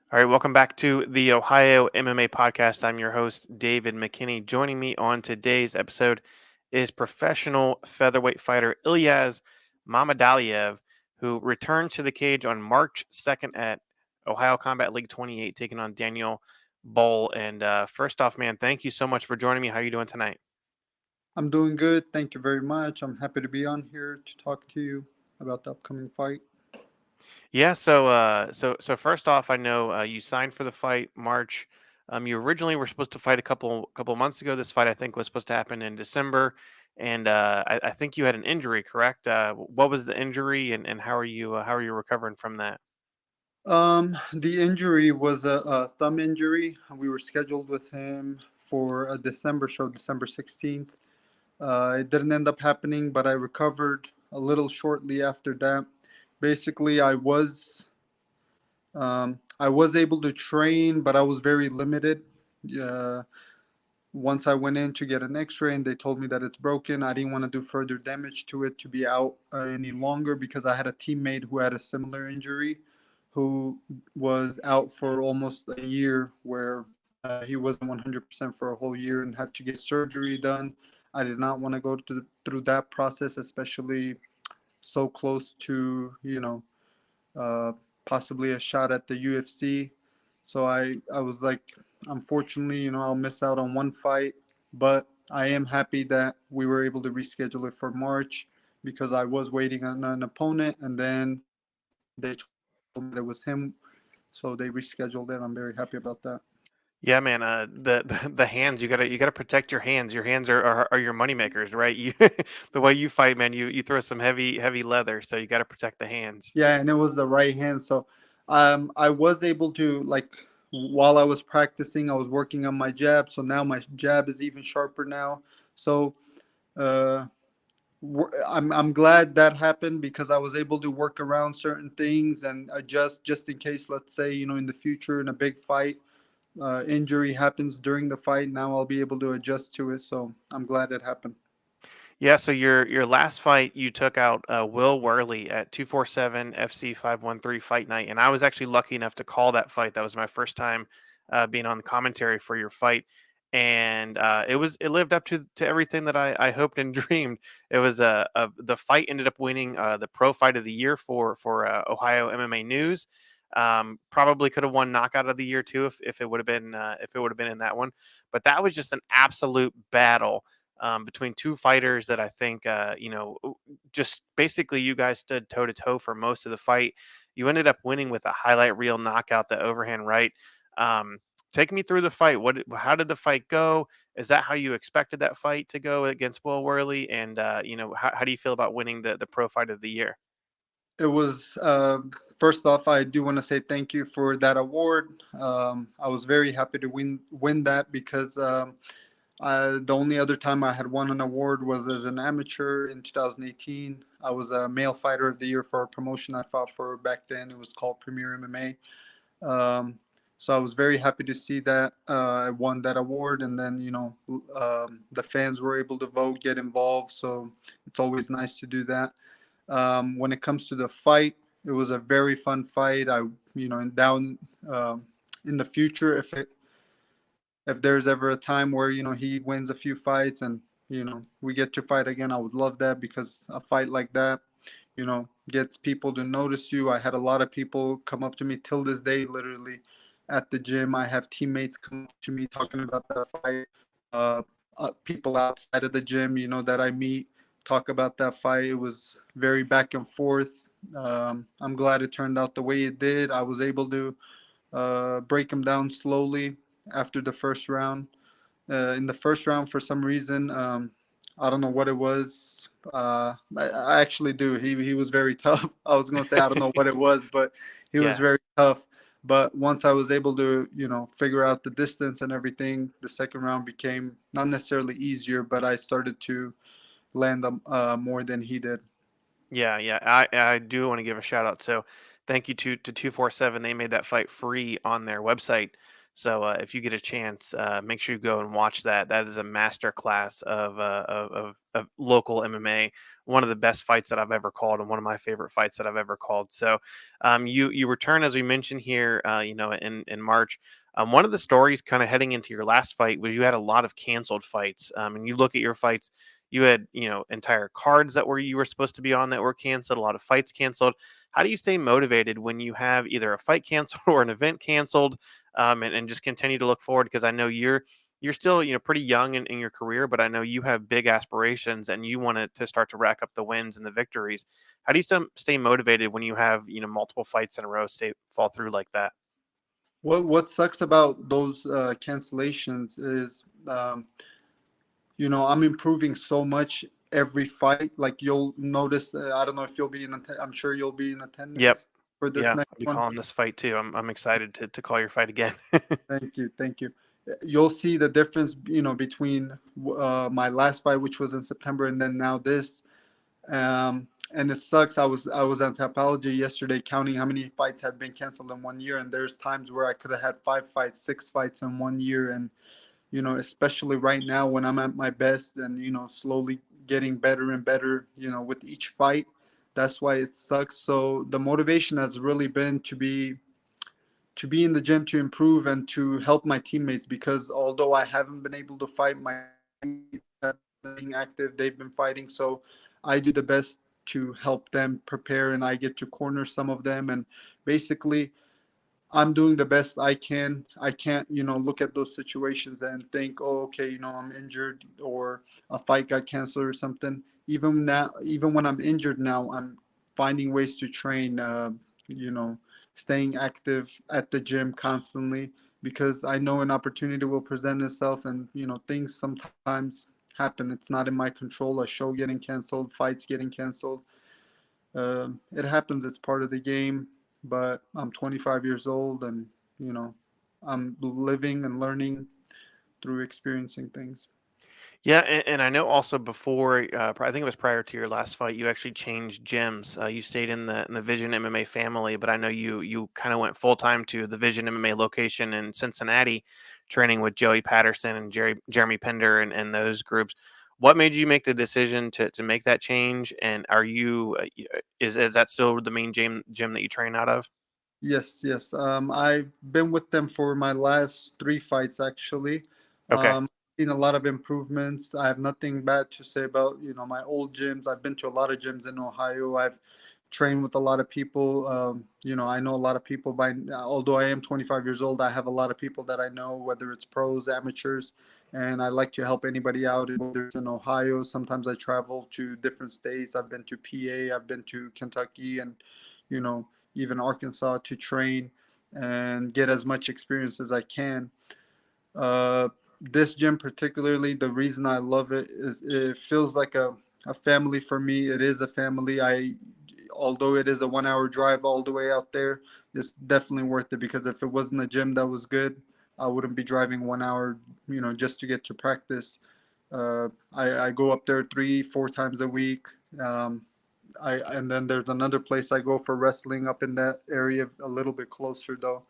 All right, welcome back to the Ohio MMA podcast. I'm your host, David McKinney. Joining me on today's episode is professional featherweight fighter Ilyaz Mamadaliyev, who returned to the cage on March 2nd at Ohio Combat League 28, taking on Daniel Boehle. And first off, man, thank you so much for joining me. How are you doing tonight? I'm doing good. Thank you very much. I'm happy to be on here to talk to you about the upcoming fight. Yeah, so first off, I know you signed for the fight March. You originally were supposed to fight a couple months ago. This fight, I think, was supposed to happen in December, and I think you had an injury, correct? What was the injury, and how are you recovering from that? The injury was a thumb injury. We were scheduled with him for a December show, December 16th. It didn't end up happening, but I recovered a little shortly after that. Basically, I was able to train, but I was very limited. Uh, Once I went in to get an x-ray and they told me that it's broken, I didn't want to do further damage to it to be out any longer because I had a teammate who had a similar injury who was out for almost a year where he wasn't 100% for a whole year and had to get surgery done. I did not want to go through that process, especially so close to, uh, possibly a shot at the UFC. So I was like, unfortunately, I'll miss out on one fight, but I am happy that we were able to reschedule it for March because I was waiting on an opponent, and then they told me that it was him, so they rescheduled it. I'm very happy about that. Yeah, man. The hands you gotta protect your hands. Your hands are your money makers, right? You the way you fight, man. You throw some heavy leather, so you got to protect the hands. Yeah, and it was the right hand. So I was able to, like, while I was practicing, I was working on my jab. So now my jab is even sharper now. So uh, I'm glad that happened because I was able to work around certain things and adjust just in case, let's say, in the future in a big fight, injury happens during the fight. Now I'll be able to adjust to it. So I'm glad it happened. Yeah, so your last fight, you took out Will Worley at 247 FC 513 Fight Night, and I was actually lucky enough to call that fight. That was my first time being on the commentary for your fight, and it lived up to everything that I hoped and dreamed. It was the fight ended up winning the Pro Fight of the Year for Ohio MMA News. Probably could have won Knockout of the Year too if it would have been if it would have been in that one, but that was just an absolute battle between two fighters that I think, just basically you guys stood toe to toe for most of the fight. You ended up winning with a highlight reel knockout, the overhand right. Um, Take me through the fight. How did the fight go? Is that how you expected that fight to go against Will Worley? And how do you feel about winning the pro fight of the year? It was, first off, I do want to say thank you for that award. I was very happy to win that because the only other time I had won an award was as an amateur in 2018. I was a male fighter of the year for a promotion I fought for back then. It was called Premier MMA. So I was very happy to see that I won that award, and then the fans were able to vote, get involved. So it's always nice to do that. When it comes to the fight, it was a very fun fight. Down in the future, if there's ever a time where he wins a few fights and we get to fight again, I would love that because a fight like that gets people to notice you. I had a lot of people come up to me till this day, literally at the gym. I have teammates come up to me talking about that fight. uh, People outside of the gym that I meet talk about that fight. It was very back and forth. I'm glad it turned out the way it did. I was able to break him down slowly after the first round. In the first round, for some reason, I don't know what it was. I actually do. He was very tough. I was gonna say I don't know what it was, but he was Yeah. very tough. But once I was able to, figure out the distance and everything, the second round became not necessarily easier, but I started to land more than he did. Yeah, yeah. I do want to give a shout out. So thank you to 247. They made that fight free on their website. So if you get a chance, make sure you go and watch that. That is a master class of local MMA. One of the best fights that I've ever called, and one of my favorite fights that I've ever called. So you return, as we mentioned here, in March. One of the stories kind of heading into your last fight was you had a lot of canceled fights. And you look at your fights, you had entire cards that were you were supposed to be on that were canceled, a lot of fights canceled. How do you stay motivated when you have either a fight canceled or an event canceled, and just continue to look forward? Because I know you're still pretty young in your career, but I know you have big aspirations and you want to start to rack up the wins and the victories. How do you still stay motivated when you have multiple fights in a row stay fall through like that? What sucks about those cancellations is, I'm improving so much every fight. Like you'll notice, I don't know if you'll be I'm sure you'll be in Yep. attendance for this Yeah, next I'll be one. calling this fight too. I'm excited to call your fight again. Thank you, thank you. You'll see the difference, between my last fight, which was in September, and then now this. And it sucks. I was on Tapology yesterday counting how many fights had been canceled in 1 year, and there's times where I could have had 5 fights, 6 fights in 1 year, and especially right now when I'm at my best and slowly getting better and better, with each fight. That's why it sucks. So the motivation has really been to be in the gym to improve and to help my teammates, because although I haven't been able to fight, my teammates have been being active, they've been fighting. So I do the best to help them prepare, and I get to corner some of them. And basically, I'm doing the best I can. I can't, look at those situations and think, oh, okay, I'm injured or a fight got canceled or something. Even now, even when I'm injured now, I'm finding ways to train, you know, staying active at the gym constantly, because I know an opportunity will present itself, and, things sometimes happen. It's not in my control. A show getting canceled, fights getting canceled. It happens. It's part of the game. But I'm 25 years old, and you know, I'm living and learning through experiencing things. Yeah, and I know also before, I think it was prior to your last fight, you actually changed gyms. You stayed in the Vision MMA family, but I know you kind of went full time to the Vision MMA location in Cincinnati, training with Joey Patterson and Jeremy Pender and those groups. What made you make the decision to make that change? And are you is that still the main gym that you train out of? Yes, yes. I've been with them for my last 3 fights, actually. Okay. Seen a lot of improvements. I have nothing bad to say about, my old gyms. I've been to a lot of gyms in Ohio. I've trained with a lot of people. I know a lot of people although I am 25 years old, I have a lot of people that I know, whether it's pros, amateurs, and I like to help anybody out, whether it's in Ohio. Sometimes I travel to different states. I've been to PA, I've been to Kentucky, and, you know, even Arkansas, to train and get as much experience as I can. Uh, this gym, particularly, the reason I love it is it feels like a family for me. It is a family. Although it is a 1 hour drive all the way out there, it's definitely worth it, because if it wasn't a gym that was good, I wouldn't be driving 1 hour, just to get to practice. I go up there 3, 4 times a week. Um, and then there's another place I go for wrestling up in that area, a little bit closer though.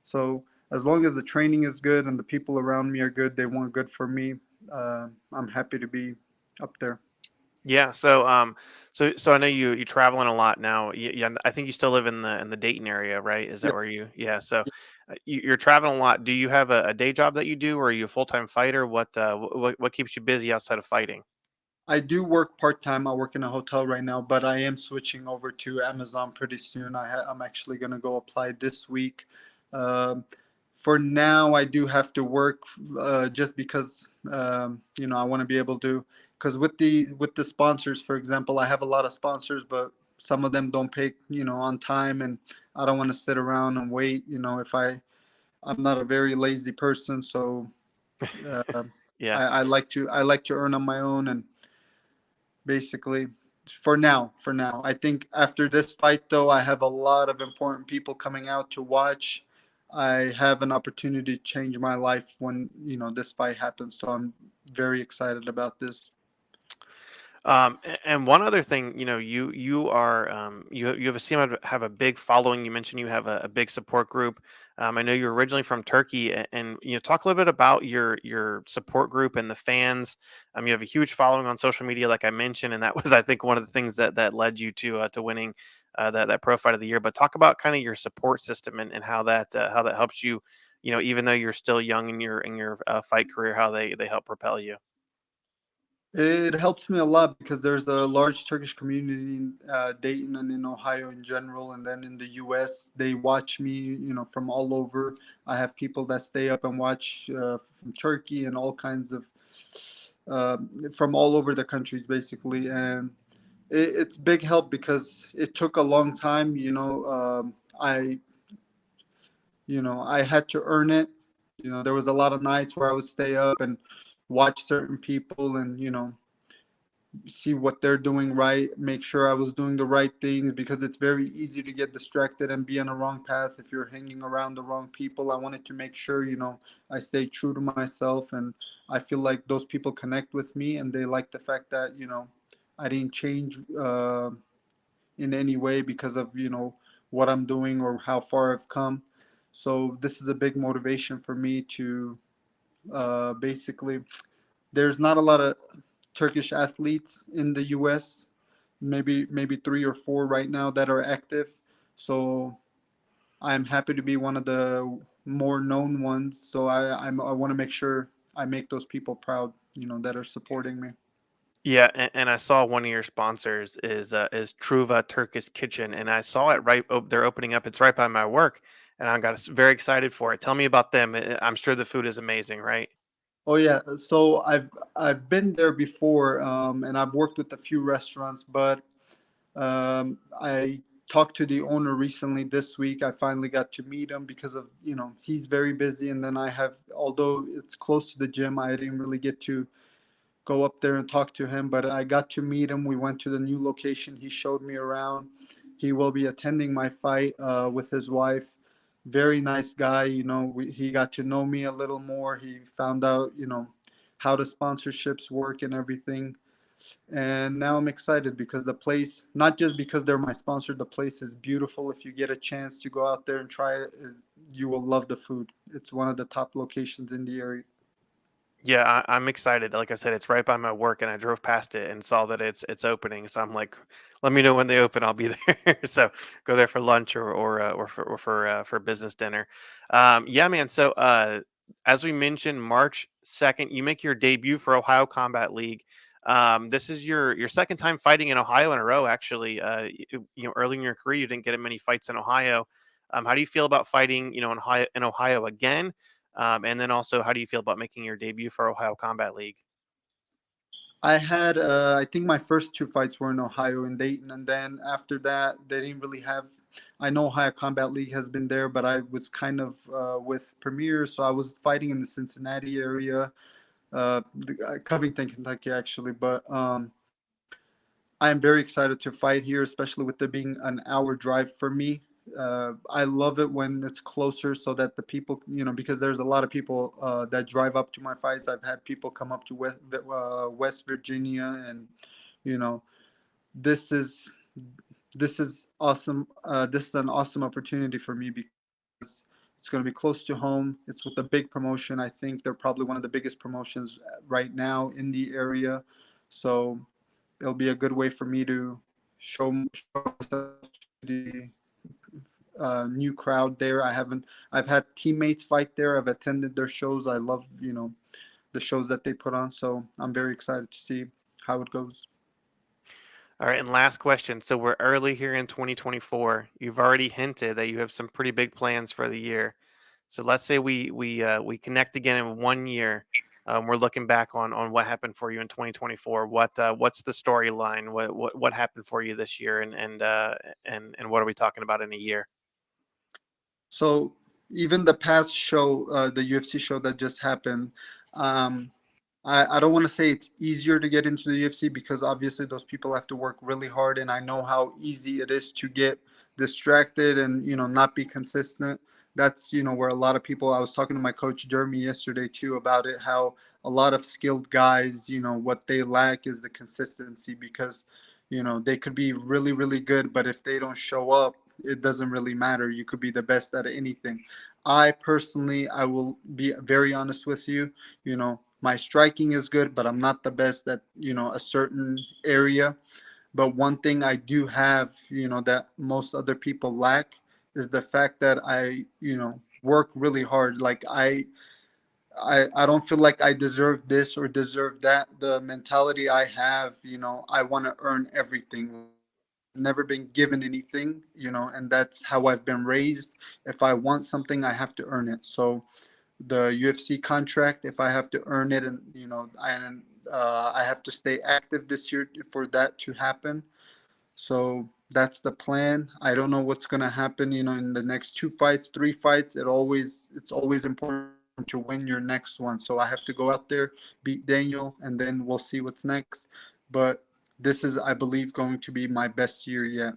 So as long as the training is good and the people around me are good, they want good for me. I'm happy to be up there. Yeah, so I know you traveling a lot now. Yeah, I think you still live in the Dayton area, right? Is that Yeah, where you? Yeah, so you're traveling a lot. Do you have a day job that you do, or are you a full time fighter? What keeps you busy outside of fighting? I do work part time. I work in a hotel right now, but I am switching over to Amazon pretty soon. I'm actually going to go apply this week. Um, for now, I do have to work, just because, I want to be able to. Because with the sponsors, for example, I have a lot of sponsors, but some of them don't pay, on time, and I don't want to sit around and wait. If I'm not a very lazy person, so uh, Yeah. I like to earn on my own, and basically, for now I think after this fight, though, I have a lot of important people coming out to watch. I have an opportunity to change my life when this fight happens, so I'm very excited about this. And one other thing, you are you have a seem to have a big following. You mentioned you have a big support group. I know you're originally from Turkey, and talk a little bit about your support group and the fans. You have a huge following on social media, like I mentioned, and that was, I think, one of the things that led you to winning that pro fight of the year. But talk about kind of your support system and how that helps you. Even though you're still young in your fight career, how they help propel you. It helps me a lot because there's a large Turkish community in Dayton and in Ohio in general, and then in the U.S. they watch me, from all over. I have people that stay up and watch from Turkey and all kinds of uh, from all over the countries basically, and it's big help because it took a long time. I had to earn it. There was a lot of nights where I would stay up and watch certain people and see what they're doing right, make sure I was doing the right things because it's very easy to get distracted and be on a wrong path if you're hanging around the wrong people. I wanted to make sure, I stay true to myself, and I feel like those people connect with me and they like the fact that, I didn't change in any way because of, what I'm doing or how far I've come. So this is a big motivation for me to basically, there's not a lot of Turkish athletes in the U.S. Maybe three or four right now that are active. So I'm happy to be one of the more known ones. So I want to make sure I make those people proud, that are supporting me. Yeah, and I saw one of your sponsors is Truva Turkish Kitchen, and I saw it right. They're opening up. It's right by my work, and I got very excited for it. Tell me about them. I'm sure the food is amazing, right? Oh yeah, so I've been there before, and I've worked with a few restaurants, but I talked to the owner recently this week. I finally got to meet him because of, he's very busy. And then although it's close to the gym, I didn't really get to go up there and talk to him, but I got to meet him. We went to the new location. He showed me around. He will be attending my fight with his wife. Very nice guy. He got to know me a little more. He found out, how the sponsorships work and everything. And now I'm excited because the place, not just because they're my sponsor, the place is beautiful. If you get a chance to go out there and try it, you will love the food. It's one of the top locations in the area. Yeah, I'm excited. Like I said, it's right by my work, and I drove past it and saw that it's opening. So I'm like, let me know when they open. I'll be there. So go there for lunch or for business dinner. Yeah, man. So as we mentioned, March 2nd, you make your debut for Ohio Combat League. This is your second time fighting in Ohio in a row. Actually, early in your career, you didn't get many fights in Ohio. How do you feel about fighting, in Ohio again? And then also, how do you feel about making your debut for Ohio Combat League? I think my first two fights were in Ohio and Dayton, and then after that, they didn't really have. I know Ohio Combat League has been there, but I was kind of with Premier, so I was fighting in the Cincinnati area, Covington, Kentucky, actually. But I am very excited to fight here, especially with it being an hour drive for me. I love it when it's closer so that the people, because there's a lot of people that drive up to my fights. I've had people come up to West Virginia, and you know, this is this is awesome. This is an awesome opportunity for me because it's going to be close to home. It's with a big promotion. I think they're probably one of the biggest promotions right now in the area. So it'll be a good way for me to show myself to the new crowd there. I've had teammates fight there. I've attended their shows. I love, the shows that they put on. So I'm very excited to see how it goes. All right, and last question. So we're early here in 2024. You've already hinted that you have some pretty big plans for the year. So let's say we connect again in 1 year. We're looking back on what happened for you in 2024. What's the storyline? What happened for you this year, and what are we talking about in a year? So even the past show, the UFC show that just happened, um, I don't want to say it's easier to get into the UFC because obviously those people have to work really hard, and I know how easy it is to get distracted and not be consistent. That's where a lot of people. I was talking to my coach Jeremy yesterday too about it. How a lot of skilled guys, what they lack is the consistency, because they could be really really good, but if they don't show up, it doesn't really matter. You could be the best at anything. I personally, I will be very honest with you, my striking is good, but I'm not the best at a certain area. But one thing I do have, that most other people lack, is the fact that I, work really hard. Like I don't feel like I deserve this or deserve that. The mentality I have, I want to earn everything. Like I've never been given anything, and that's how I've been raised. If I want something, I have to earn it. So the UFC contract, if I have to earn it, and I have to stay active this year for that to happen. So that's the plan. I don't know what's gonna happen, in the next two fights, three fights. It's always important to win your next one. So I have to go out there, beat Daniel, and then we'll see what's next. But this is, I believe, going to be my best year yet.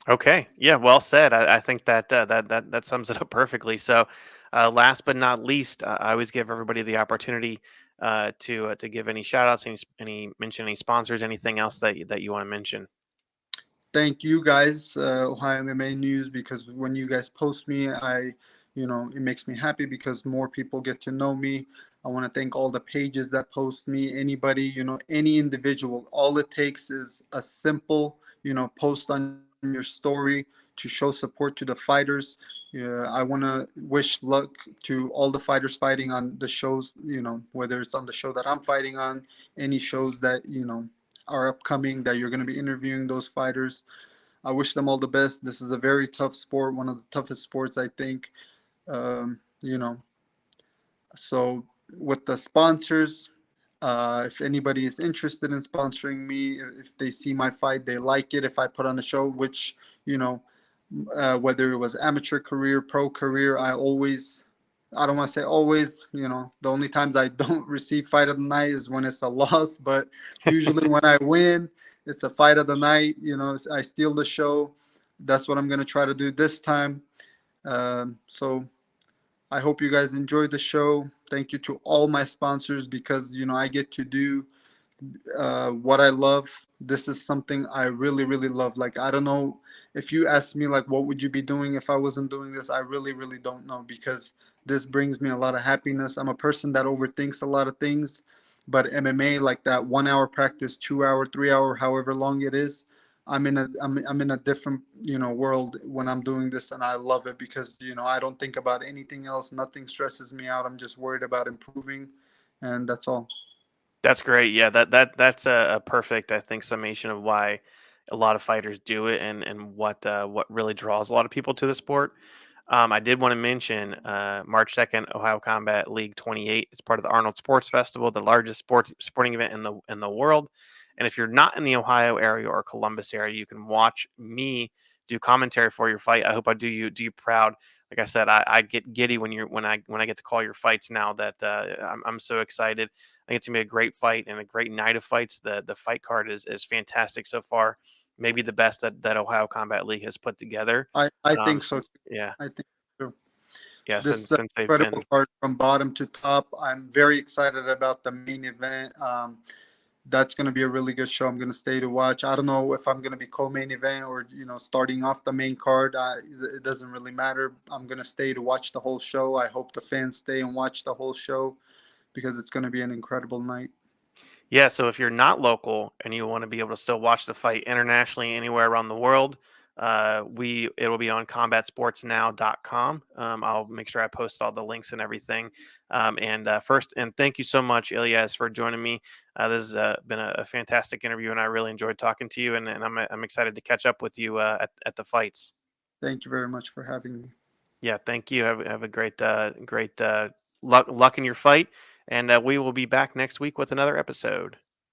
Okay. Yeah. Well said. I think that that sums it up perfectly. So, last but not least, I always give everybody the opportunity to give any shout outs, any mention any sponsors, anything else that you want to mention. Thank you guys, Ohio MMA News, because when you guys post me, it makes me happy because more people get to know me. I want to thank all the pages that post me, anybody, any individual. All it takes is a simple, post on your story to show support to the fighters. Yeah, I want to wish luck to all the fighters fighting on the shows, whether it's on the show that I'm fighting on, any shows that, are upcoming that you're going to be interviewing those fighters. I wish them all the best. This is a very tough sport, one of the toughest sports, I think. Um, you know, so with the sponsors, if anybody is interested in sponsoring me, if they see my fight, they like it. If I put on a show, which you know, whether it was amateur career, pro career, I don't want to say always, the only times I don't receive fight of the night is when it's a loss, but usually when I win, it's a fight of the night. I steal the show. That's what I'm going to try to do this time. So I hope you guys enjoyed the show. Thank you to all my sponsors, because I get to do what I love. This is something I really, really love. Like, I don't know, if you ask me, like, what would you be doing if I wasn't doing this? I really, really don't know, because this brings me a lot of happiness. I'm a person that overthinks a lot of things, but MMA, like that 1 hour practice, 2 hour, 3 hour, however long it is, I'm in a different world when I'm doing this, and I love it because I don't think about anything else. Nothing stresses me out. I'm just worried about improving, and that's all. That's great. Yeah, that's a perfect, I think, summation of why a lot of fighters do it, and what really draws a lot of people to the sport. I did want to mention March 2nd, Ohio Combat League 28 is part of the Arnold Sports Festival, the largest sporting event in the world. And if you're not in the Ohio area or Columbus area, you can watch me do commentary for your fight. I hope I do you proud. Like I said, I get giddy when I get to call your fights now that I'm so excited. I think it's gonna be a great fight and a great night of fights. The fight card is fantastic so far. Maybe the best that Ohio Combat League has put together. I think so Since too. yeah, I think so. yeah, This is since an since they've incredible been. card from bottom to top. I'm very excited about the main event. That's going to be a really good show. I'm going to stay to watch. I don't know if I'm going to be co-main event or starting off the main card. It doesn't really matter. I'm going to stay to watch the whole show. I hope the fans stay and watch the whole show, because it's going to be an incredible night. Yeah, so if you're not local and you want to be able to still watch the fight internationally anywhere around the world, we it'll be on combatsportsnow.com. I'll make sure I post all the links and everything. And thank you so much, Ilyaz, for joining me. This has been a fantastic interview, and I really enjoyed talking to you. And I'm excited to catch up with you at the fights. Thank you very much for having me. Yeah, thank you. Have a great luck in your fight, and we will be back next week with another episode.